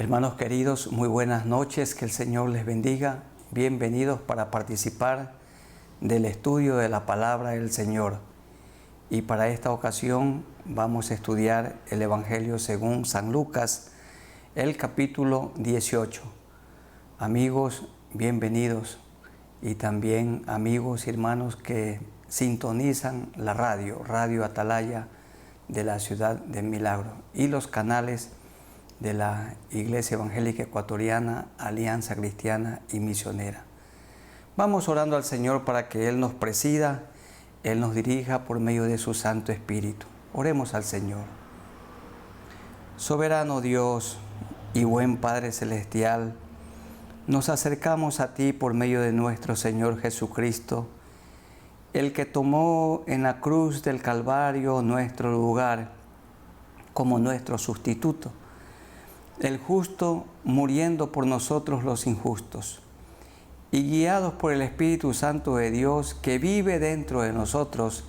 Hermanos queridos, muy buenas noches, que el Señor les bendiga. Bienvenidos para participar del estudio de la palabra del Señor. Y para esta ocasión vamos a estudiar el Evangelio según San Lucas, el capítulo 18. Amigos, bienvenidos. Y también amigos y hermanos que sintonizan la Radio Atalaya de la ciudad de Milagro y los canales de la Iglesia Evangélica Ecuatoriana, Alianza Cristiana y Misionera. Vamos orando al Señor para que Él nos presida, Él nos dirija por medio de su Santo Espíritu. Oremos al Señor. Soberano Dios y buen Padre Celestial, nos acercamos a Ti por medio de nuestro Señor Jesucristo, el que tomó en la cruz del Calvario nuestro lugar como nuestro sustituto, el justo muriendo por nosotros los injustos, y guiados por el Espíritu Santo de Dios que vive dentro de nosotros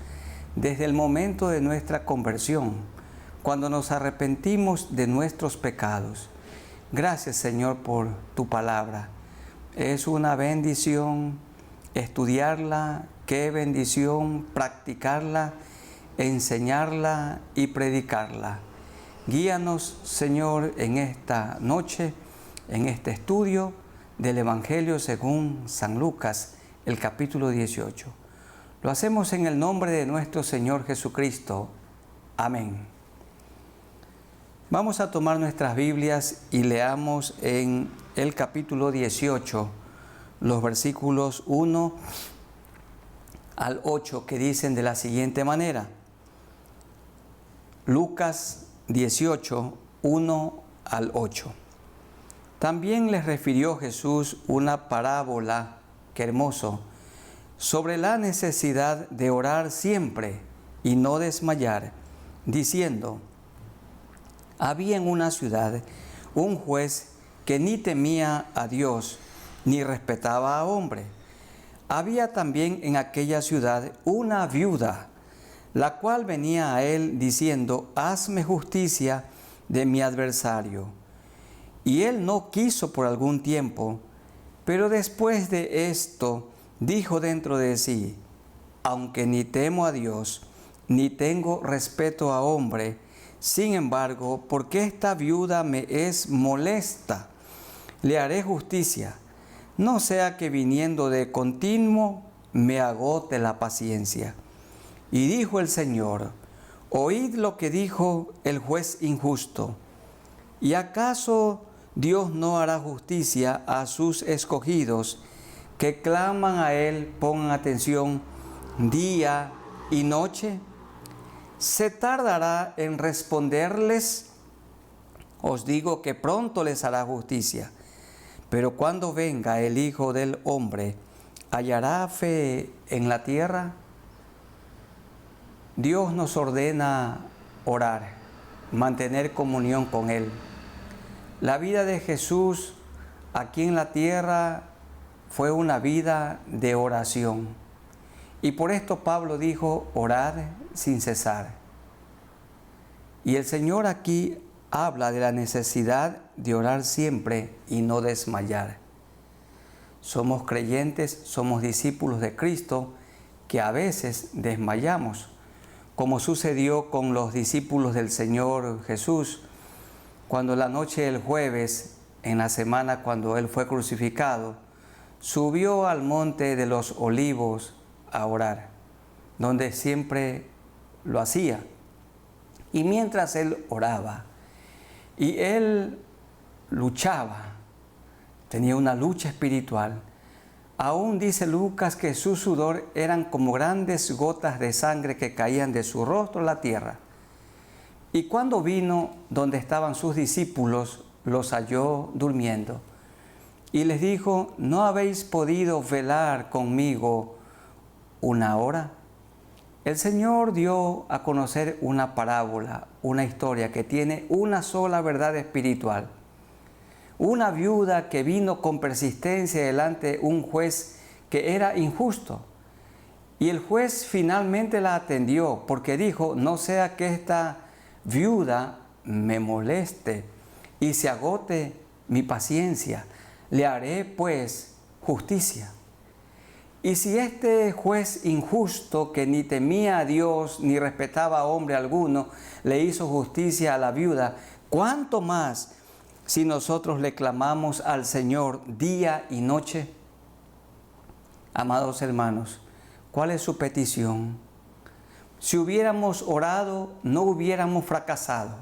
desde el momento de nuestra conversión, cuando nos arrepentimos de nuestros pecados. Gracias, Señor, por tu palabra. Es una bendición estudiarla, qué bendición practicarla, enseñarla y predicarla. Guíanos, Señor, en esta noche, en este estudio del Evangelio según San Lucas, el capítulo 18. Lo hacemos en el nombre de nuestro Señor Jesucristo. Amén. Vamos a tomar nuestras Biblias y leamos en el capítulo 18 los versículos 1 al 8 que dicen de la siguiente manera. Lucas 18, 1 al 8. También les refirió Jesús una parábola, qué hermoso, sobre la necesidad de orar siempre y no desmayar, diciendo: había en una ciudad un juez que ni temía a Dios ni respetaba a hombre. Había también en aquella ciudad una viuda, la cual venía a él diciendo: hazme justicia de mi adversario. Y él no quiso por algún tiempo, pero después de esto dijo dentro de sí: aunque ni temo a Dios, ni tengo respeto a hombre, sin embargo, porque esta viuda me es molesta, le haré justicia, no sea que viniendo de continuo me agote la paciencia. Y dijo el Señor: oíd lo que dijo el juez injusto. ¿Y acaso Dios no hará justicia a sus escogidos que claman a Él, pongan atención, día y noche? ¿Se tardará en responderles? Os digo que pronto les hará justicia. Pero cuando venga el Hijo del Hombre, ¿hallará fe en la tierra? Dios nos ordena orar, mantener comunión con Él. La vida de Jesús aquí en la tierra fue una vida de oración. Y por esto Pablo dijo: orad sin cesar. Y el Señor aquí habla de la necesidad de orar siempre y no desmayar. Somos creyentes, somos discípulos de Cristo que a veces desmayamos, como sucedió con los discípulos del Señor Jesús, cuando la noche del jueves, en la semana cuando Él fue crucificado, subió al monte de los Olivos a orar, donde siempre lo hacía. Y mientras Él oraba, y Él luchaba, tenía una lucha espiritual, aún dice Lucas que su sudor eran como grandes gotas de sangre que caían de su rostro a la tierra. Y cuando vino donde estaban sus discípulos, los halló durmiendo. Y les dijo: ¿no habéis podido velar conmigo una hora? El Señor dio a conocer una parábola, una historia que tiene una sola verdad espiritual. Una viuda que vino con persistencia delante de un juez que era injusto. Y el juez finalmente la atendió porque dijo: no sea que esta viuda me moleste y se agote mi paciencia, le haré pues justicia. Y si este juez injusto, que ni temía a Dios ni respetaba a hombre alguno, le hizo justicia a la viuda, ¿cuánto más si nosotros le clamamos al Señor día y noche? Amados hermanos, ¿cuál es su petición? Si hubiéramos orado, no hubiéramos fracasado.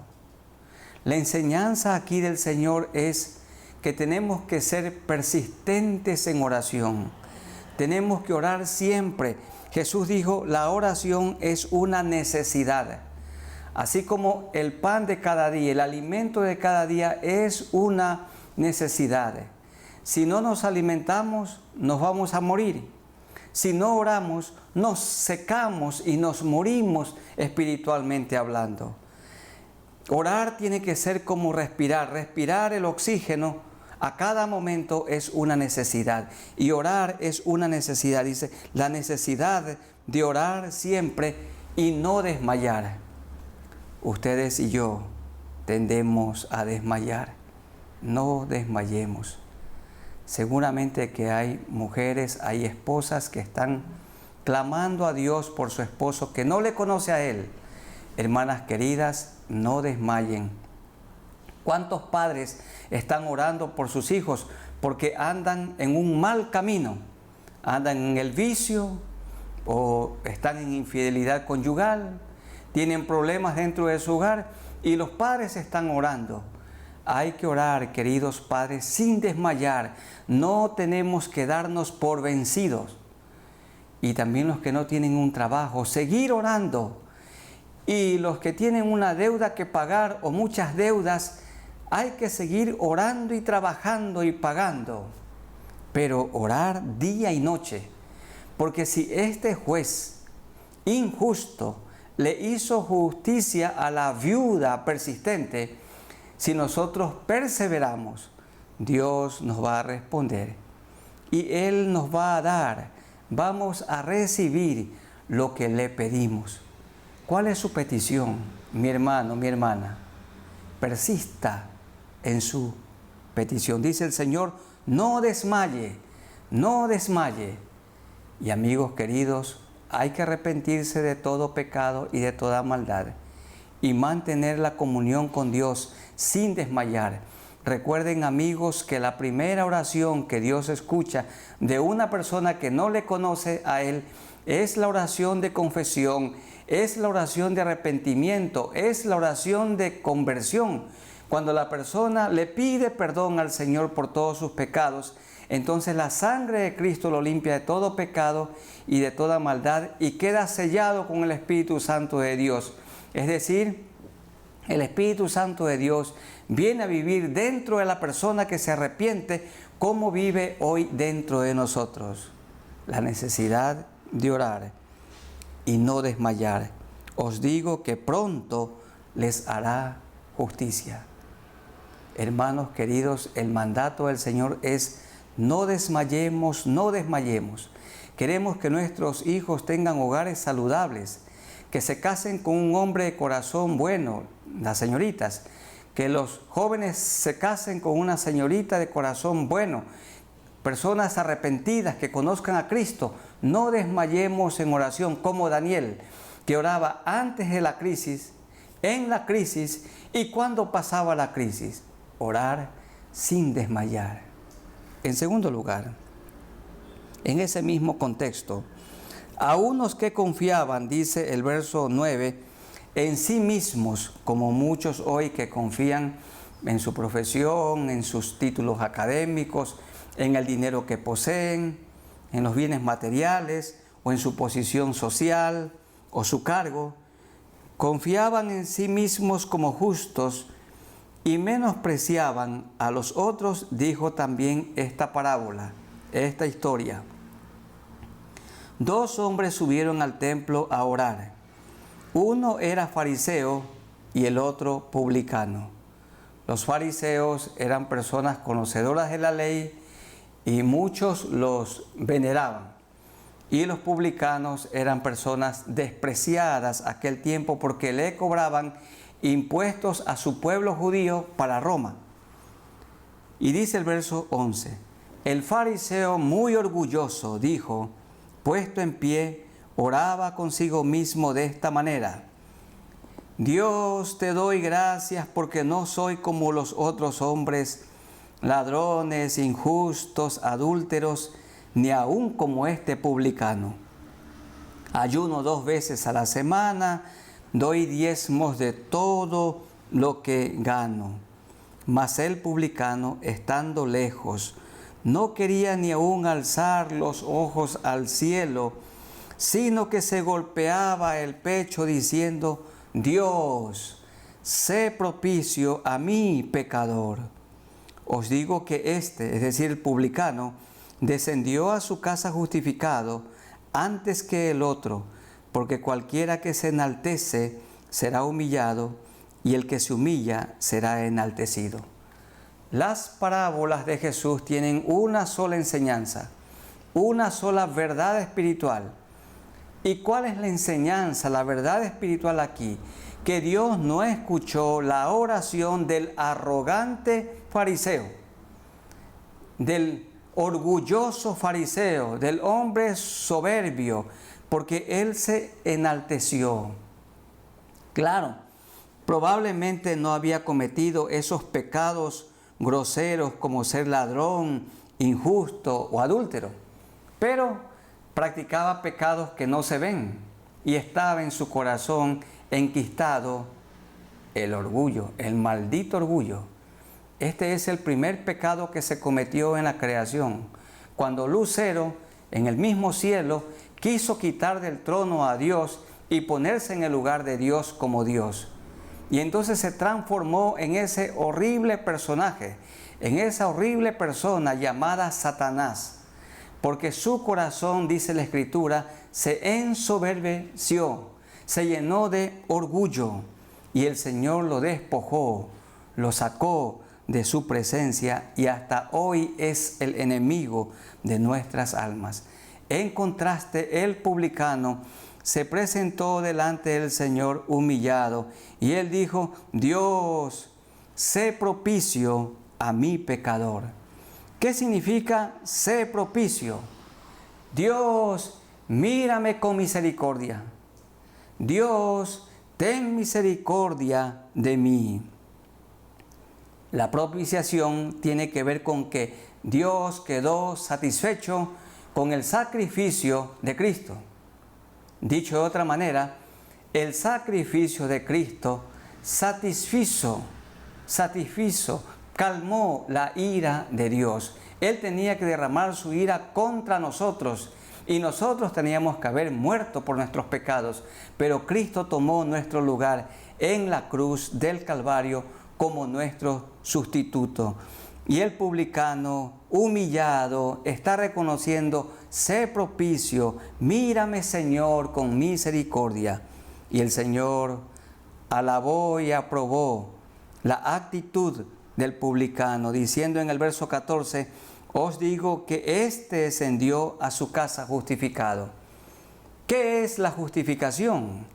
La enseñanza aquí del Señor es que tenemos que ser persistentes en oración. Tenemos que orar siempre. Jesús dijo, la oración es una necesidad. Así como el pan de cada día, el alimento de cada día es una necesidad. Si no nos alimentamos, nos vamos a morir. Si no oramos, nos secamos y nos morimos espiritualmente hablando. Orar tiene que ser como respirar. Respirar el oxígeno a cada momento es una necesidad. Y orar es una necesidad. Dice, la necesidad de orar siempre y no desmayar. Ustedes y yo tendemos a desmayar. No desmayemos. Seguramente que hay mujeres, hay esposas que están clamando a Dios por su esposo que no le conoce a Él. Hermanas queridas, no desmayen. ¿Cuántos padres están orando por sus hijos porque andan en un mal camino? Andan en el vicio o están en infidelidad conyugal, tienen problemas dentro de su hogar y los padres están orando. Hay que orar, queridos padres, sin desmayar. No tenemos que darnos por vencidos. Y también los que no tienen un trabajo, seguir orando. Y los que tienen una deuda que pagar o muchas deudas, hay que seguir orando y trabajando y pagando. Pero orar día y noche. Porque si este juez injusto le hizo justicia a la viuda persistente, si nosotros perseveramos, Dios nos va a responder y Él nos va a dar, vamos a recibir lo que le pedimos. ¿Cuál es su petición, mi hermano, mi hermana? Persista en su petición. Dice el Señor, no desmaye, no desmaye. Y amigos queridos, hay que arrepentirse de todo pecado y de toda maldad y mantener la comunión con Dios sin desmayar. Recuerden, amigos, que la primera oración que Dios escucha de una persona que no le conoce a Él es la oración de confesión, es la oración de arrepentimiento, es la oración de conversión. Cuando la persona le pide perdón al Señor por todos sus pecados, entonces la sangre de Cristo lo limpia de todo pecado y de toda maldad y queda sellado con el Espíritu Santo de Dios. Es decir, el Espíritu Santo de Dios viene a vivir dentro de la persona que se arrepiente, como vive hoy dentro de nosotros. La necesidad de orar y no desmayar. Os digo que pronto les hará justicia. Hermanos queridos, el mandato del Señor es no desmayemos, no desmayemos. Queremos que nuestros hijos tengan hogares saludables, que se casen con un hombre de corazón bueno, las señoritas, que los jóvenes se casen con una señorita de corazón bueno, personas arrepentidas que conozcan a Cristo. No desmayemos en oración como Daniel, que oraba antes de la crisis, en la crisis y cuando pasaba la crisis. Orar sin desmayar. En segundo lugar, en ese mismo contexto, a unos que confiaban, dice el verso 9, en sí mismos, como muchos hoy que confían en su profesión, en sus títulos académicos, en el dinero que poseen, en los bienes materiales o en su posición social o su cargo, confiaban en sí mismos como justos y menospreciaban a los otros, dijo también esta parábola, esta historia. 2 hombres subieron al templo a orar. Uno era fariseo y el otro publicano. Los fariseos eran personas conocedoras de la ley y muchos los veneraban. Y los publicanos eran personas despreciadas aquel tiempo porque le cobraban impuestos a su pueblo judío para Roma. Y dice el verso 11, el fariseo muy orgulloso dijo, puesto en pie, oraba consigo mismo de esta manera: Dios, te doy gracias porque no soy como los otros hombres, ladrones, injustos, adúlteros, ni aun como este publicano. Ayuno 2 veces a la semana, doy diezmos de todo lo que gano. Mas el publicano, estando lejos, no quería ni aun alzar los ojos al cielo, sino que se golpeaba el pecho diciendo: Dios, sé propicio a mí, pecador. Os digo que este, es decir, el publicano, descendió a su casa justificado antes que el otro, porque cualquiera que se enaltece será humillado, y el que se humilla será enaltecido. Las parábolas de Jesús tienen una sola enseñanza, una sola verdad espiritual. ¿Y cuál es la enseñanza, la verdad espiritual aquí? Que Dios no escuchó la oración del arrogante fariseo, del orgulloso fariseo, del hombre soberbio, porque él se enalteció. Claro, probablemente no había cometido esos pecados groseros como ser ladrón, injusto o adúltero, pero practicaba pecados que no se ven y estaba en su corazón enquistado el orgullo, el maldito orgullo. Este es el primer pecado que se cometió en la creación, cuando Lucero, en el mismo cielo, quiso quitar del trono a Dios y ponerse en el lugar de Dios como Dios. Y entonces se transformó en ese horrible personaje, en esa horrible persona llamada Satanás, porque su corazón, dice la Escritura, se ensoberbeció, se llenó de orgullo, y el Señor lo despojó, lo sacó de su presencia, y hasta hoy es el enemigo de nuestras almas. En contraste, el publicano se presentó delante del Señor humillado, y él dijo: Dios, sé propicio a mi pecador. ¿Qué significa ser propicio? Dios, mírame con misericordia. Dios, ten misericordia de mí. La propiciación tiene que ver con que Dios quedó satisfecho con el sacrificio de Cristo. Dicho de otra manera, el sacrificio de Cristo satisfizo, calmó la ira de Dios. Él tenía que derramar su ira contra nosotros y nosotros teníamos que haber muerto por nuestros pecados, pero Cristo tomó nuestro lugar en la cruz del Calvario como nuestro sustituto. Y el publicano, humillado, está reconociendo: sé propicio, mírame, Señor, con misericordia. Y el Señor alabó y aprobó la actitud del publicano, diciendo en el verso 14: os digo que éste descendió a su casa justificado. ¿Qué es la justificación?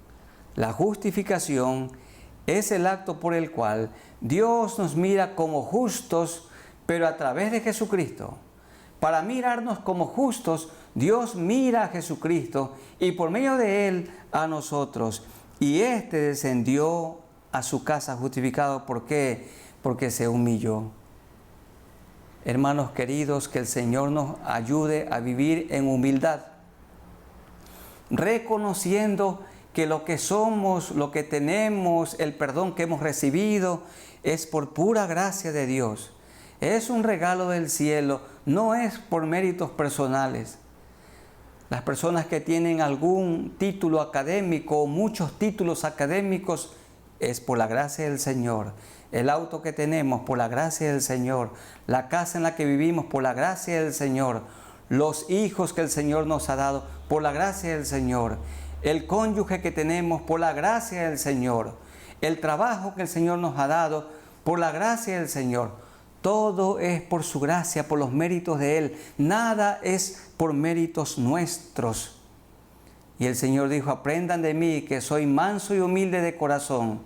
La justificación es el acto por el cual Dios nos mira como justos, pero a través de Jesucristo. Para mirarnos como justos, Dios mira a Jesucristo y por medio de Él a nosotros. Y éste descendió a su casa justificado. ¿Por qué? Porque se humilló. Hermanos queridos, que el Señor nos ayude a vivir en humildad, reconociendo que lo que somos, lo que tenemos, el perdón que hemos recibido, es por pura gracia de Dios. Es un regalo del cielo, no es por méritos personales. Las personas que tienen algún título académico o muchos títulos académicos, es por la gracia del Señor. El auto que tenemos, por la gracia del Señor. La casa en la que vivimos, por la gracia del Señor. Los hijos que el Señor nos ha dado, por la gracia del Señor. El cónyuge que tenemos, por la gracia del Señor. El trabajo que el Señor nos ha dado, por la gracia del Señor. Todo es por su gracia, por los méritos de Él. Nada es por méritos nuestros. Y el Señor dijo: aprendan de mí, que soy manso y humilde de corazón,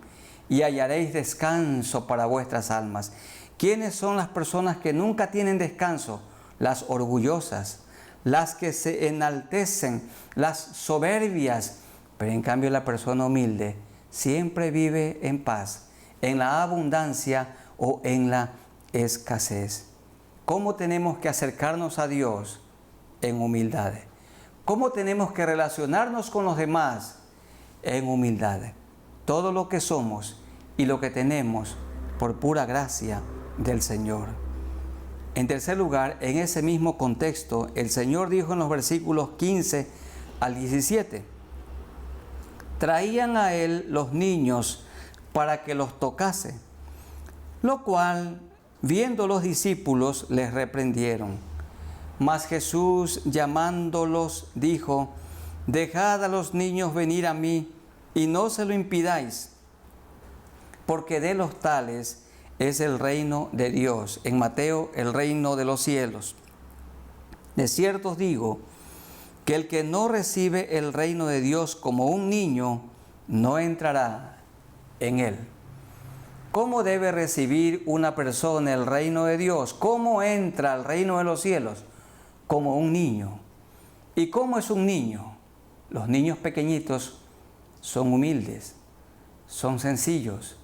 y hallaréis descanso para vuestras almas. ¿Quiénes son las personas que nunca tienen descanso? Las orgullosas, las que se enaltecen, las soberbias. Pero en cambio la persona humilde siempre vive en paz, en la abundancia o en la escasez. ¿Cómo tenemos que acercarnos a Dios? En humildad. ¿Cómo tenemos que relacionarnos con los demás? En humildad. Todo lo que somos y lo que tenemos por pura gracia del Señor. En tercer lugar, en ese mismo contexto, el Señor dijo en los versículos 15 al 17, traían a Él los niños para que los tocase, lo cual, viendo los discípulos, les reprendieron. Mas Jesús, llamándolos, dijo, dejad a los niños venir a mí, y no se lo impidáis, porque de los tales es el reino de Dios. En Mateo, el reino de los cielos. De cierto os digo, que el que no recibe el reino de Dios como un niño, no entrará en él. ¿Cómo debe recibir una persona el reino de Dios? ¿Cómo entra al reino de los cielos? Como un niño. ¿Y cómo es un niño? Los niños pequeñitos son humildes, son sencillos.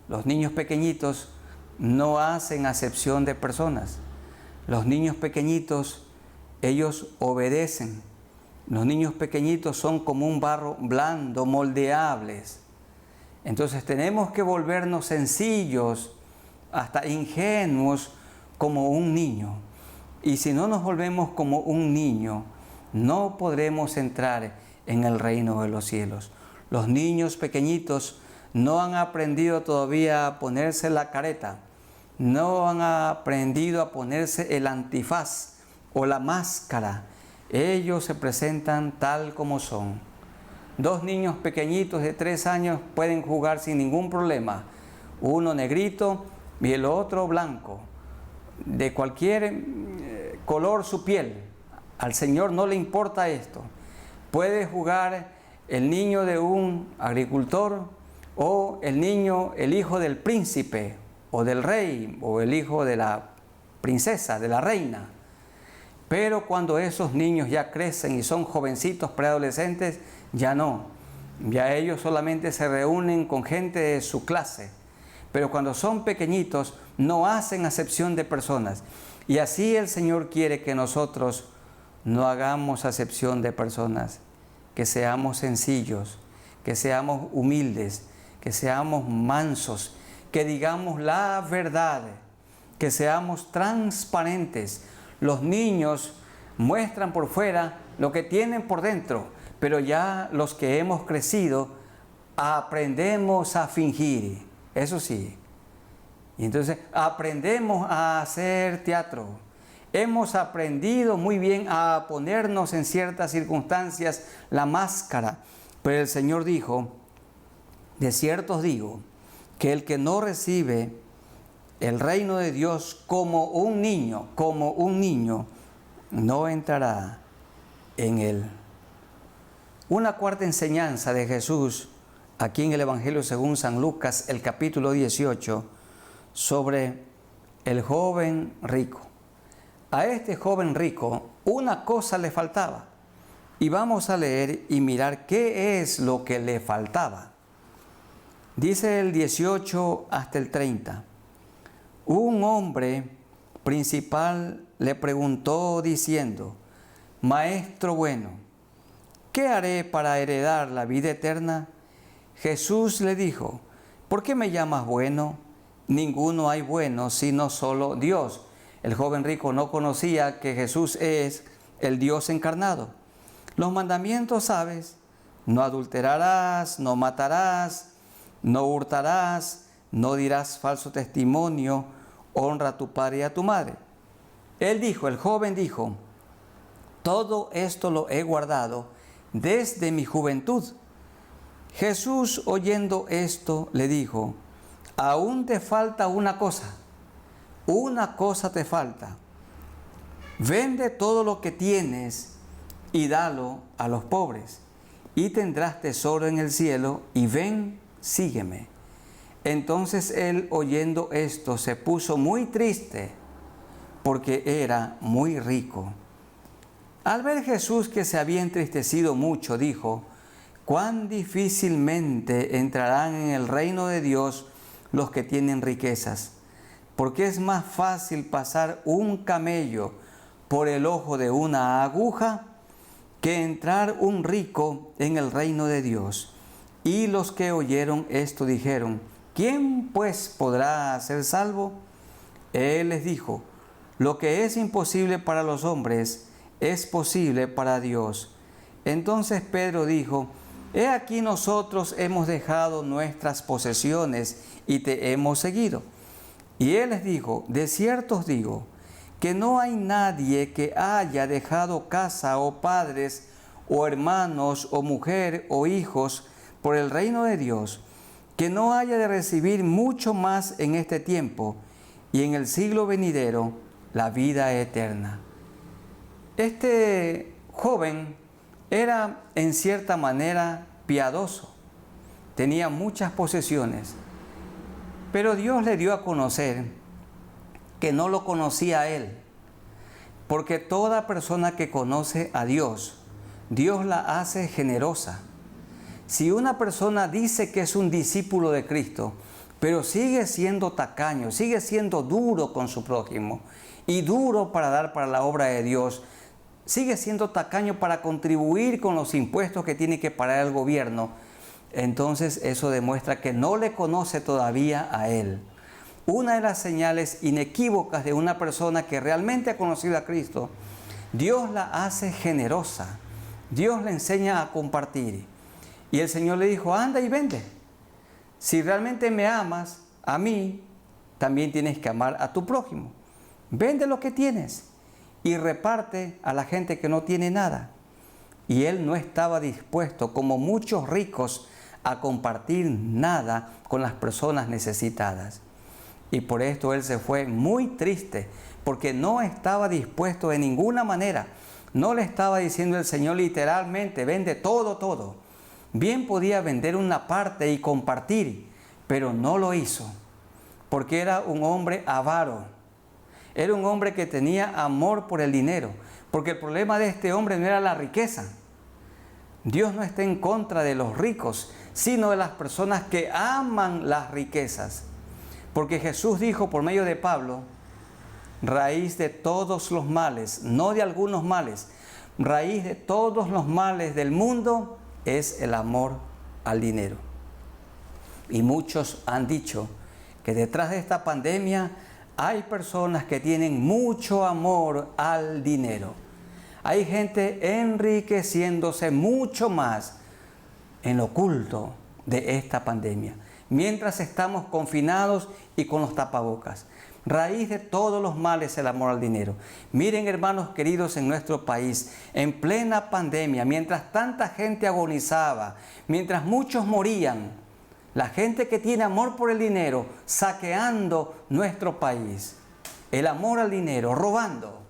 Los niños pequeñitos no hacen acepción de personas. Los niños pequeñitos, ellos obedecen. Los niños pequeñitos son como un barro blando, moldeables. Entonces tenemos que volvernos sencillos, hasta ingenuos, como un niño. Y si no nos volvemos como un niño, no podremos entrar en el reino de los cielos. Los niños pequeñitos no han aprendido todavía a ponerse la careta, no han aprendido a ponerse el antifaz o la máscara. Ellos se presentan tal como son. 2 niños pequeñitos de 3 años pueden jugar sin ningún problema. Uno negrito y el otro blanco, de cualquier color su piel. Al Señor no le importa esto. Puede jugar el niño de un agricultor o el hijo del príncipe o del rey o el hijo de la princesa, de la reina. Pero cuando esos niños ya crecen y son jovencitos, preadolescentes, ya no. Ya ellos solamente se reúnen con gente de su clase. Pero cuando son pequeñitos, no hacen acepción de personas. Y así el Señor quiere que nosotros no hagamos acepción de personas, que seamos sencillos, que seamos humildes, que seamos mansos, que digamos la verdad, que seamos transparentes. Los niños muestran por fuera lo que tienen por dentro, pero ya los que hemos crecido aprendemos a fingir, eso sí. Y entonces aprendemos a hacer teatro. Hemos aprendido muy bien a ponernos en ciertas circunstancias la máscara. Pero el Señor dijo, de cierto os digo, que el que no recibe el reino de Dios como un niño, no entrará en él. Una cuarta enseñanza de Jesús, aquí en el Evangelio según San Lucas, el capítulo 18, sobre el joven rico. A este joven rico una cosa le faltaba. Y vamos a leer y mirar qué es lo que le faltaba. Dice el 18 hasta el 30. Un hombre principal le preguntó diciendo, Maestro bueno, ¿qué haré para heredar la vida eterna? Jesús le dijo, ¿por qué me llamas bueno? Ninguno hay bueno sino solo Dios. El joven rico no conocía que Jesús es el Dios encarnado. Los mandamientos sabes, no adulterarás, no matarás, no hurtarás, no dirás falso testimonio, honra a tu padre y a tu madre. El joven dijo, todo esto lo he guardado desde mi juventud. Jesús, oyendo esto, le dijo, aún te falta una cosa te falta. Vende todo lo que tienes y dalo a los pobres, y tendrás tesoro en el cielo, y ven, sígueme. Entonces él, oyendo esto, se puso muy triste, porque era muy rico. Al ver Jesús que se había entristecido mucho, dijo: «Cuán difícilmente entrarán en el reino de Dios los que tienen riquezas, porque es más fácil pasar un camello por el ojo de una aguja que entrar un rico en el reino de Dios». Y los que oyeron esto dijeron: «¿Quién pues podrá ser salvo?». Él les dijo: «Lo que es imposible para los hombres es posible para Dios». Entonces Pedro dijo: «He aquí, nosotros hemos dejado nuestras posesiones y te hemos seguido». Y él les dijo: «De cierto os digo, que no hay nadie que haya dejado casa o padres o hermanos o mujer o hijos por el reino de Dios, que no haya de recibir mucho más en este tiempo y en el siglo venidero la vida eterna». Este joven era en cierta manera piadoso, tenía muchas posesiones, pero Dios le dio a conocer que no lo conocía a él, porque toda persona que conoce a Dios, Dios la hace generosa. Si una persona dice que es un discípulo de Cristo, pero sigue siendo tacaño, sigue siendo duro con su prójimo y duro para dar para la obra de Dios, sigue siendo tacaño para contribuir con los impuestos que tiene que pagar el gobierno, entonces eso demuestra que no le conoce todavía a Él. Una de las señales inequívocas de una persona que realmente ha conocido a Cristo, Dios la hace generosa, Dios le enseña a compartir. Y el Señor le dijo: «Anda y vende. Si realmente me amas a mí, también tienes que amar a tu prójimo. Vende lo que tienes y reparte a la gente que no tiene nada». Y él no estaba dispuesto, como muchos ricos, a compartir nada con las personas necesitadas. Y por esto él se fue muy triste, porque no estaba dispuesto de ninguna manera. No le estaba diciendo el Señor literalmente: «Vende todo, todo». Bien podía vender una parte y compartir, pero no lo hizo, porque era un hombre avaro. Era un hombre que tenía amor por el dinero, porque el problema de este hombre no era la riqueza. Dios no está en contra de los ricos, sino de las personas que aman las riquezas. Porque Jesús dijo por medio de Pablo: raíz de todos los males, no de algunos males, raíz de todos los males del mundo es el amor al dinero. Y muchos han dicho que detrás de esta pandemia hay personas que tienen mucho amor al dinero. Hay gente enriqueciéndose mucho más en lo oculto de esta pandemia, mientras estamos confinados y con los tapabocas. Raíz de todos los males el amor al dinero. Miren, hermanos queridos, en nuestro país, en plena pandemia, mientras tanta gente agonizaba, mientras muchos morían, la gente que tiene amor por el dinero saqueando nuestro país, el amor al dinero, robando.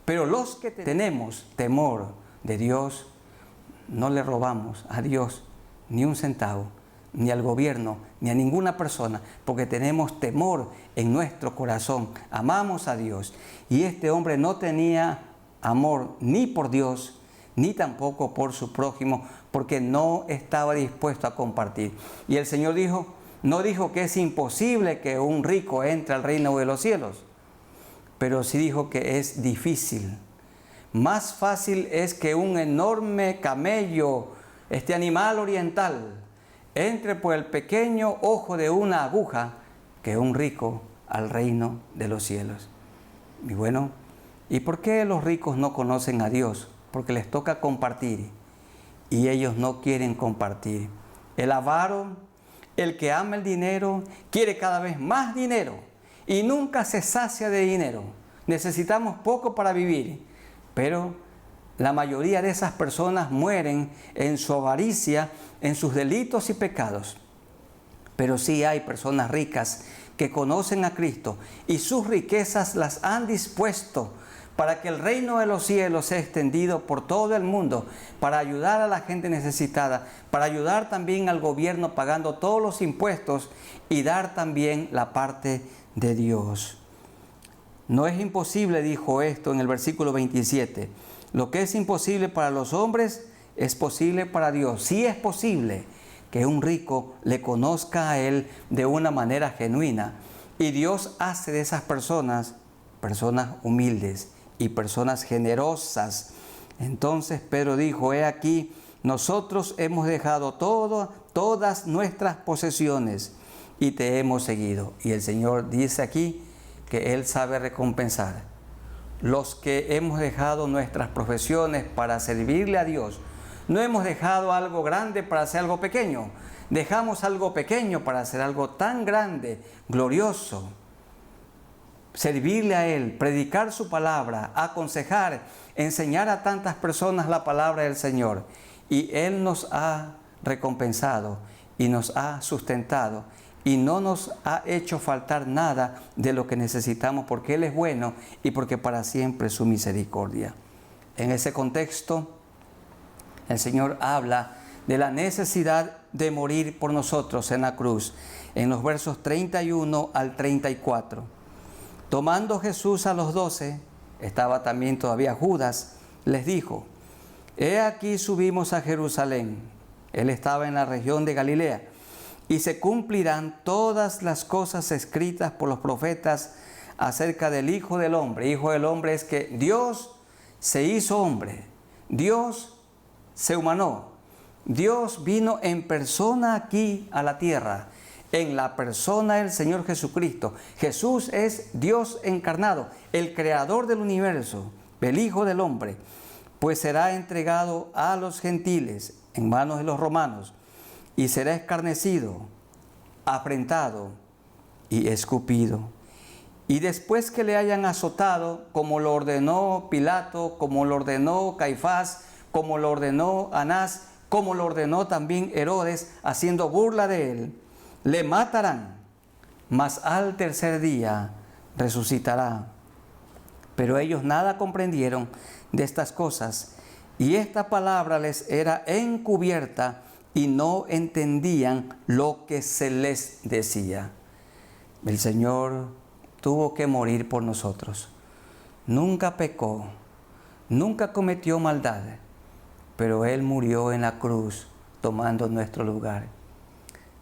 Pero los que tenemos temor de Dios, no le robamos a Dios ni un centavo, ni al gobierno, ni a ninguna persona, porque tenemos temor en nuestro corazón, amamos a Dios. Y este hombre no tenía amor ni por Dios, ni tampoco por su prójimo, porque no estaba dispuesto a compartir. Y el Señor no dijo que es imposible que un rico entre al reino de los cielos, pero sí dijo que es difícil. Más fácil es que un enorme camello, este animal oriental, entre por el pequeño ojo de una aguja, que un rico al reino de los cielos. Y bueno, ¿y por qué los ricos no conocen a Dios? Porque les toca compartir y ellos no quieren compartir. El avaro, el que ama el dinero, quiere cada vez más dinero y nunca se sacia de dinero. Necesitamos poco para vivir, pero la mayoría de esas personas mueren en su avaricia, en sus delitos y pecados. Pero sí hay personas ricas que conocen a Cristo y sus riquezas las han dispuesto para que el reino de los cielos sea extendido por todo el mundo, para ayudar a la gente necesitada, para ayudar también al gobierno pagando todos los impuestos y dar también la parte de Dios. No es imposible, dijo esto en el versículo 27. Lo que es imposible para los hombres es posible para Dios. Sí es posible que un rico le conozca a Él de una manera genuina. Y Dios hace de esas personas humildes y personas generosas. Entonces Pedro dijo, he aquí, nosotros hemos dejado todas nuestras posesiones y te hemos seguido. Y el Señor dice aquí que Él sabe recompensar. Los que hemos dejado nuestras profesiones para servirle a Dios, no hemos dejado algo grande para hacer algo pequeño. Dejamos algo pequeño para hacer algo tan grande, glorioso. Servirle a Él, predicar su palabra, aconsejar, enseñar a tantas personas la palabra del Señor. Y Él nos ha recompensado y nos ha sustentado y no nos ha hecho faltar nada de lo que necesitamos, porque Él es bueno y porque para siempre es su misericordia. En ese contexto, el Señor habla de la necesidad de morir por nosotros en la cruz, en los versos 31 al 34. Tomando Jesús a los 12, estaba también todavía Judas, les dijo, he aquí subimos a Jerusalén. Él estaba en la región de Galilea. Y se cumplirán todas las cosas escritas por los profetas acerca del Hijo del Hombre. Hijo del Hombre es que Dios se hizo hombre. Dios se humanó. Dios vino en persona aquí a la tierra, en la persona del Señor Jesucristo. Jesús es Dios encarnado, el creador del universo, el Hijo del Hombre. Pues será entregado a los gentiles en manos de los romanos, y será escarnecido, afrentado y escupido. Y después que le hayan azotado, como lo ordenó Pilato, como lo ordenó Caifás, como lo ordenó Anás, como lo ordenó también Herodes, haciendo burla de él, le matarán, mas al tercer día resucitará. Pero ellos nada comprendieron de estas cosas, y esta palabra les era encubierta, y no entendían lo que se les decía. El Señor tuvo que morir por nosotros. Nunca pecó, nunca cometió maldad, pero Él murió en la cruz tomando nuestro lugar.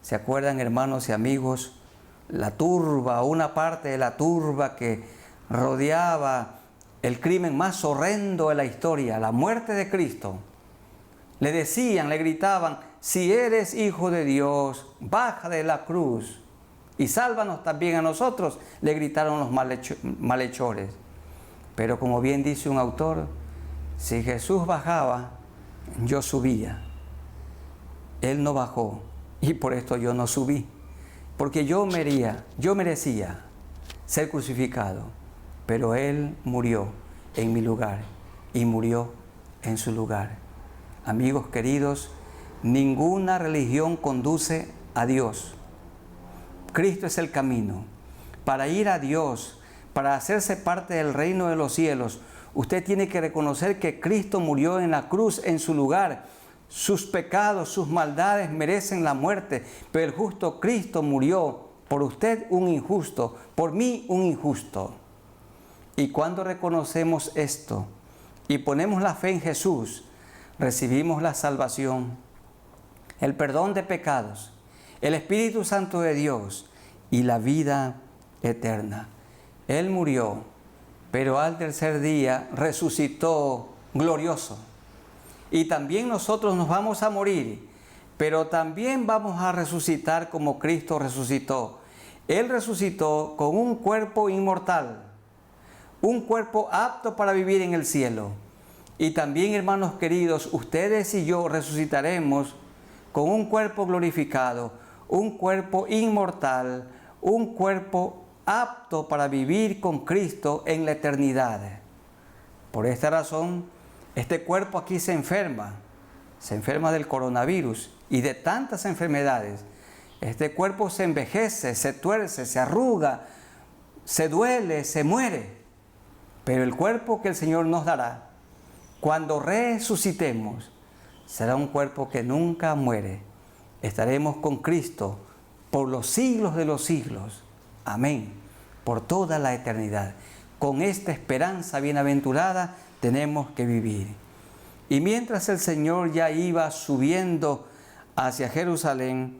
¿Se acuerdan, hermanos y amigos? La turba, una parte de la turba que rodeaba el crimen más horrendo de la historia, la muerte de Cristo. Le decían, le gritaban, si eres hijo de Dios, baja de la cruz y sálvanos también a nosotros, le gritaron los malhechores. Pero como bien dice un autor, si Jesús bajaba, yo subía. Él no bajó y por esto yo no subí, porque yo merecía ser crucificado, pero Él murió en mi lugar y murió en su lugar. Amigos queridos, ninguna religión conduce a Dios. Cristo es el camino. Para ir a Dios, para hacerse parte del reino de los cielos, usted tiene que reconocer que Cristo murió en la cruz en su lugar. Sus pecados, sus maldades merecen la muerte, pero el justo Cristo murió por usted un injusto, por mí un injusto. Y cuando reconocemos esto y ponemos la fe en Jesús, recibimos la salvación, el perdón de pecados, el Espíritu Santo de Dios y la vida eterna. Él murió, pero al tercer día resucitó glorioso. Y también nosotros nos vamos a morir, pero también vamos a resucitar como Cristo resucitó. Él resucitó con un cuerpo inmortal, un cuerpo apto para vivir en el cielo. Y también, hermanos queridos, ustedes y yo resucitaremos con un cuerpo glorificado, un cuerpo inmortal, un cuerpo apto para vivir con Cristo en la eternidad. Por esta razón, este cuerpo aquí se enferma del coronavirus y de tantas enfermedades. Este cuerpo se envejece, se tuerce, se arruga, se duele, se muere. Pero el cuerpo que el Señor nos dará, cuando resucitemos, será un cuerpo que nunca muere. Estaremos con Cristo por los siglos de los siglos. Amén. Por toda la eternidad. Con esta esperanza bienaventurada tenemos que vivir. Y mientras el Señor ya iba subiendo hacia Jerusalén,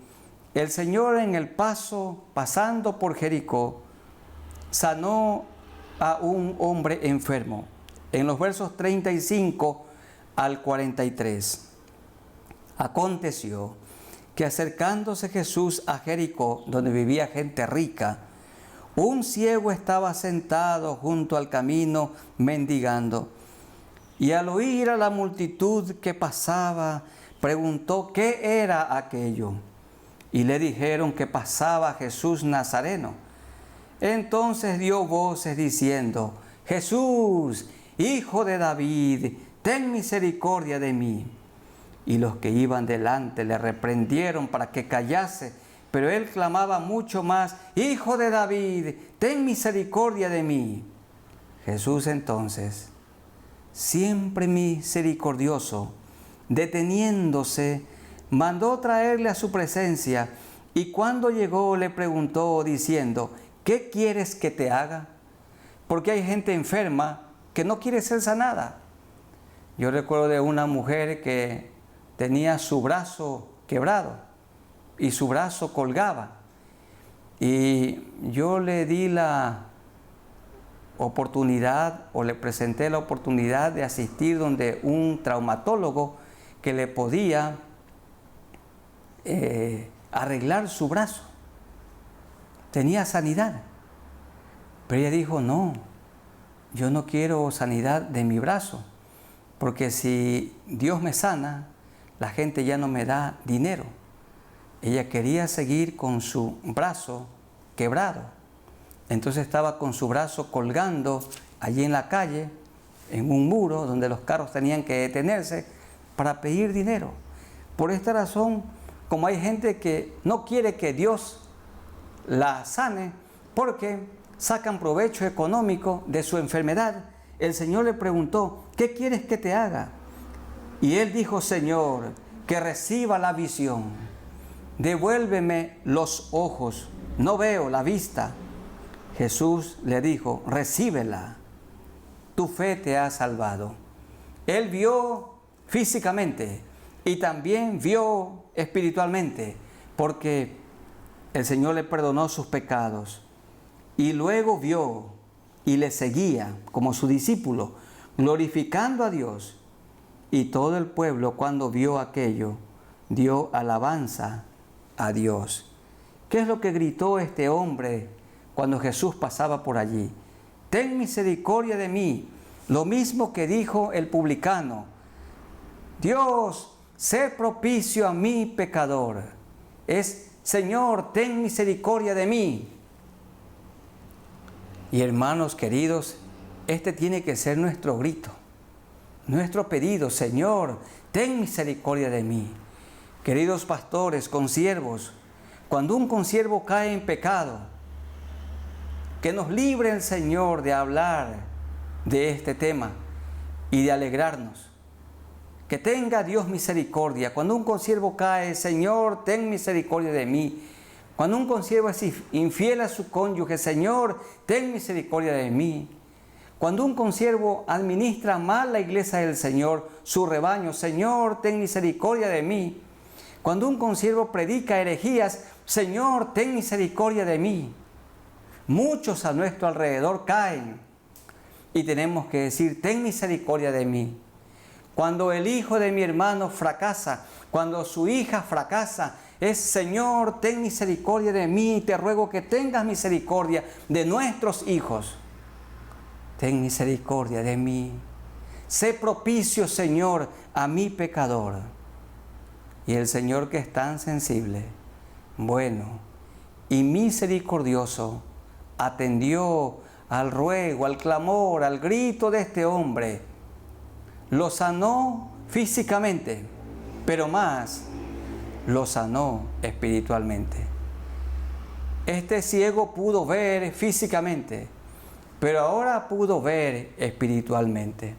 el Señor en el pasando por Jericó, sanó a un hombre enfermo. En los versos 35 al 43. Aconteció que acercándose Jesús a Jericó, donde vivía gente rica, un ciego estaba sentado junto al camino mendigando. Y al oír a la multitud que pasaba, preguntó qué era aquello. Y le dijeron que pasaba Jesús Nazareno. Entonces dio voces diciendo: Jesús, Hijo de David, ten misericordia de mí. Y los que iban delante le reprendieron para que callase, pero él clamaba mucho más: Hijo de David, ten misericordia de mí. Jesús entonces, siempre misericordioso, deteniéndose, mandó traerle a su presencia, y cuando llegó le preguntó diciendo: ¿qué quieres que te haga? Porque hay gente enferma que no quiere ser sanada. Yo recuerdo de una mujer que tenía su brazo quebrado y su brazo colgaba. Y yo le di la oportunidad, o le presenté la oportunidad de asistir donde un traumatólogo que le podía arreglar su brazo. Tenía sanidad. Pero ella dijo: no, yo no quiero sanidad de mi brazo, porque si Dios me sana, la gente ya no me da dinero. Ella quería seguir con su brazo quebrado. Entonces estaba con su brazo colgando allí en la calle, en un muro donde los carros tenían que detenerse para pedir dinero. Por esta razón, como hay gente que no quiere que Dios la sane porque sacan provecho económico de su enfermedad, el Señor le preguntó: ¿qué quieres que te haga? Y él dijo: Señor, que reciba la visión. Devuélveme los ojos, no veo la vista. Jesús le dijo: recíbela, tu fe te ha salvado. Él vio físicamente y también vio espiritualmente, porque el Señor le perdonó sus pecados. Y luego vio y le seguía como su discípulo, glorificando a Dios. Y todo el pueblo, cuando vio aquello, dio alabanza a Dios. ¿Qué es lo que gritó este hombre cuando Jesús pasaba por allí? Ten misericordia de mí. Lo mismo que dijo el publicano: Dios, sé propicio a mí pecador. Es: Señor, ten misericordia de mí. Y hermanos queridos, este tiene que ser nuestro grito, nuestro pedido: Señor, ten misericordia de mí. Queridos pastores, consiervos, cuando un consiervo cae en pecado, que nos libre el Señor de hablar de este tema y de alegrarnos. Que tenga Dios misericordia. Cuando un consiervo cae: Señor, ten misericordia de mí. Cuando un consiervo es infiel a su cónyuge: Señor, ten misericordia de mí. Cuando un consiervo administra mal la iglesia del Señor, su rebaño: Señor, ten misericordia de mí. Cuando un consiervo predica herejías: Señor, ten misericordia de mí. Muchos a nuestro alrededor caen y tenemos que decir: ten misericordia de mí. Cuando el hijo de mi hermano fracasa, cuando su hija fracasa, es: Señor, ten misericordia de mí. Te ruego que tengas misericordia de nuestros hijos. Ten misericordia de mí. Sé propicio, Señor, a mi pecador. Y el Señor, que es tan sensible, bueno y misericordioso, atendió al ruego, al clamor, al grito de este hombre. Lo sanó físicamente, pero más, lo sanó espiritualmente. Este ciego pudo ver físicamente, pero ahora pudo ver espiritualmente.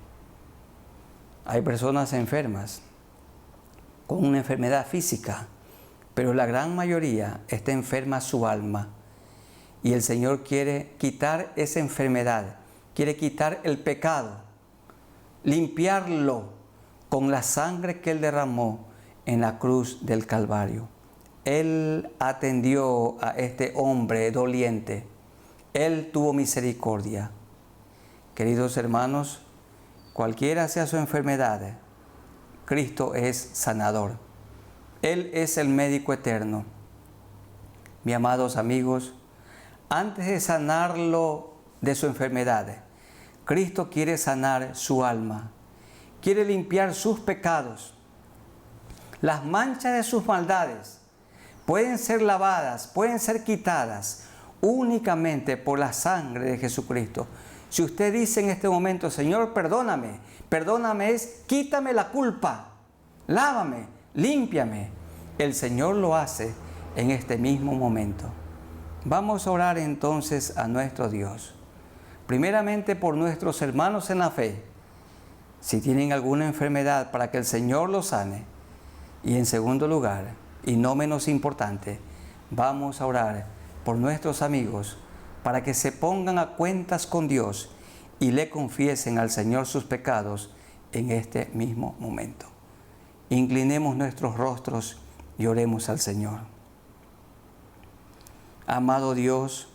Hay personas enfermas con una enfermedad física, pero la gran mayoría está enferma su alma. Y el Señor quiere quitar esa enfermedad, quiere quitar el pecado, limpiarlo con la sangre que Él derramó en la cruz del Calvario. Él atendió a este hombre doliente. Él tuvo misericordia. Queridos hermanos, cualquiera sea su enfermedad, Cristo es sanador. Él es el médico eterno. Mis amados amigos, antes de sanarlo de su enfermedad, Cristo quiere sanar su alma, quiere limpiar sus pecados. Las manchas de sus maldades pueden ser lavadas, pueden ser quitadas únicamente por la sangre de Jesucristo. Si usted dice en este momento, Señor, perdóname, perdóname es, quítame la culpa, lávame, límpiame. El Señor lo hace en este mismo momento. Vamos a orar entonces a nuestro Dios. Primeramente por nuestros hermanos en la fe, si tienen alguna enfermedad, para que el Señor los sane. Y en segundo lugar, y no menos importante, vamos a orar por nuestros amigos para que se pongan a cuentas con Dios y le confiesen al Señor sus pecados en este mismo momento. Inclinemos nuestros rostros y oremos al Señor. Amado Dios,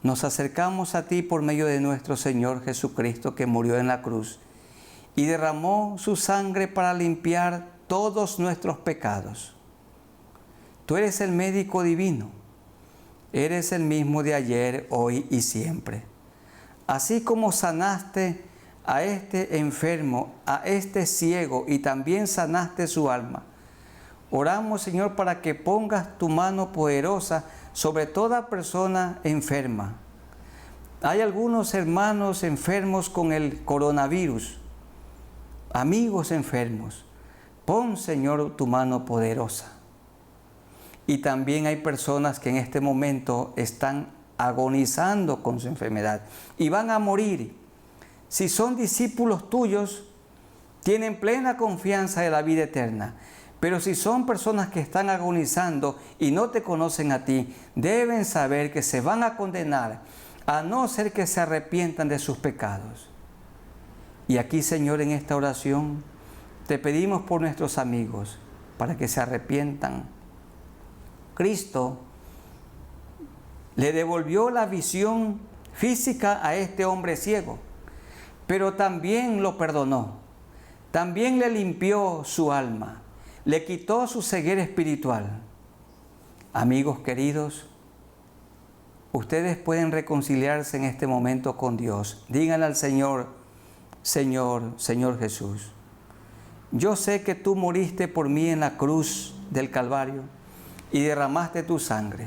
nos acercamos a ti por medio de nuestro Señor Jesucristo, que murió en la cruz y derramó su sangre para limpiar todos nuestros pecados. Tú eres el médico divino, eres el mismo de ayer, hoy y siempre. Así como sanaste a este enfermo, a este ciego, y también sanaste su alma, oramos, Señor, para que pongas tu mano poderosa sobre toda persona enferma. Hay algunos hermanos enfermos con el coronavirus, amigos enfermos. Pon, Señor, tu mano poderosa. Y también hay personas que en este momento están agonizando con su enfermedad y van a morir. Si son discípulos tuyos, tienen plena confianza de la vida eterna. Pero si son personas que están agonizando y no te conocen a ti, deben saber que se van a condenar, a no ser que se arrepientan de sus pecados. Y aquí, Señor, en esta oración, te pedimos por nuestros amigos, para que se arrepientan. Cristo le devolvió la visión física a este hombre ciego, pero también lo perdonó, también le limpió su alma, le quitó su ceguera espiritual. Amigos queridos, ustedes pueden reconciliarse en este momento con Dios. Díganle al Señor, Señor Jesús, yo sé que tú moriste por mí en la cruz del Calvario y derramaste tu sangre.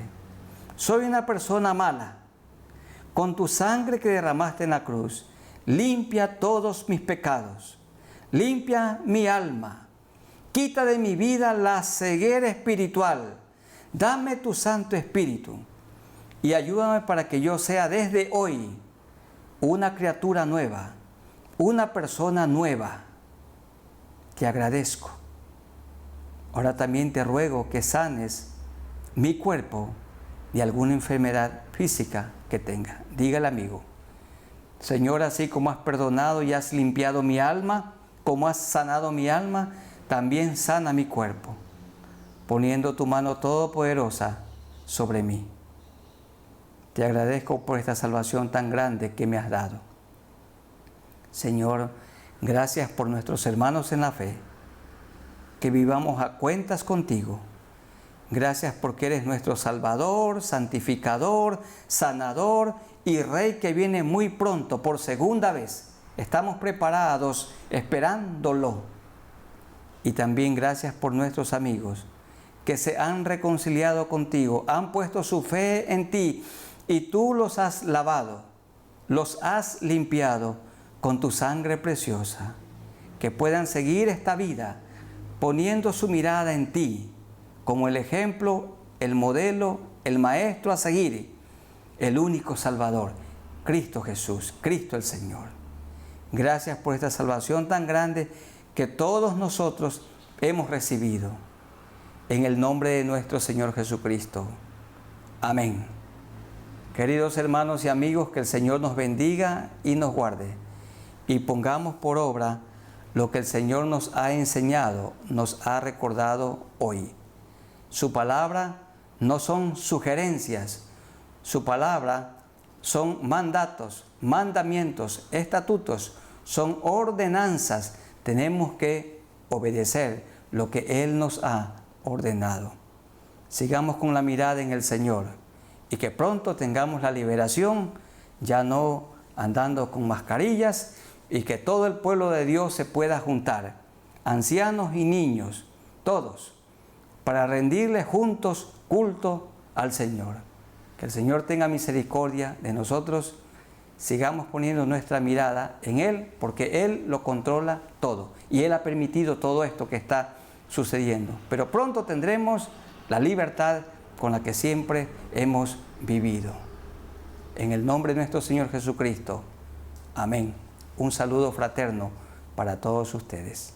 Soy una persona mala. Con tu sangre que derramaste en la cruz, limpia todos mis pecados, limpia mi alma, quita de mi vida la ceguera espiritual, dame tu Santo Espíritu y ayúdame para que yo sea desde hoy una criatura nueva, una persona nueva. Te agradezco. Ahora también te ruego que sanes mi cuerpo de alguna enfermedad física que tenga. Diga el amigo, Señor, así como has perdonado y has limpiado mi alma, como has sanado mi alma, también sana mi cuerpo, poniendo tu mano todopoderosa sobre mí. Te agradezco por esta salvación tan grande que me has dado. Señor, gracias por nuestros hermanos en la fe, que vivamos a cuentas contigo. Gracias porque eres nuestro Salvador, santificador, sanador y Rey que viene muy pronto por segunda vez. Estamos preparados esperándolo. Y también gracias por nuestros amigos que se han reconciliado contigo, han puesto su fe en ti y tú los has lavado, los has limpiado con tu sangre preciosa. Que puedan seguir esta vida poniendo su mirada en ti como el ejemplo, el modelo, el maestro a seguir, el único Salvador, Cristo Jesús, Cristo el Señor. Gracias por esta salvación tan grande que todos nosotros hemos recibido. En el nombre de nuestro Señor Jesucristo. Amén. Queridos hermanos y amigos, que el Señor nos bendiga y nos guarde. Y pongamos por obra lo que el Señor nos ha enseñado, nos ha recordado hoy. Su palabra no son sugerencias, su palabra son mandatos, mandamientos, estatutos, son ordenanzas. Tenemos que obedecer lo que Él nos ha ordenado. Sigamos con la mirada en el Señor y que pronto tengamos la liberación, ya no andando con mascarillas, y que todo el pueblo de Dios se pueda juntar, ancianos y niños, todos, para rendirle juntos culto al Señor. Que el Señor tenga misericordia de nosotros, sigamos poniendo nuestra mirada en Él, porque Él lo controla todo y Él ha permitido todo esto que está sucediendo. Pero pronto tendremos la libertad con la que siempre hemos vivido. En el nombre de nuestro Señor Jesucristo. Amén. Un saludo fraterno para todos ustedes.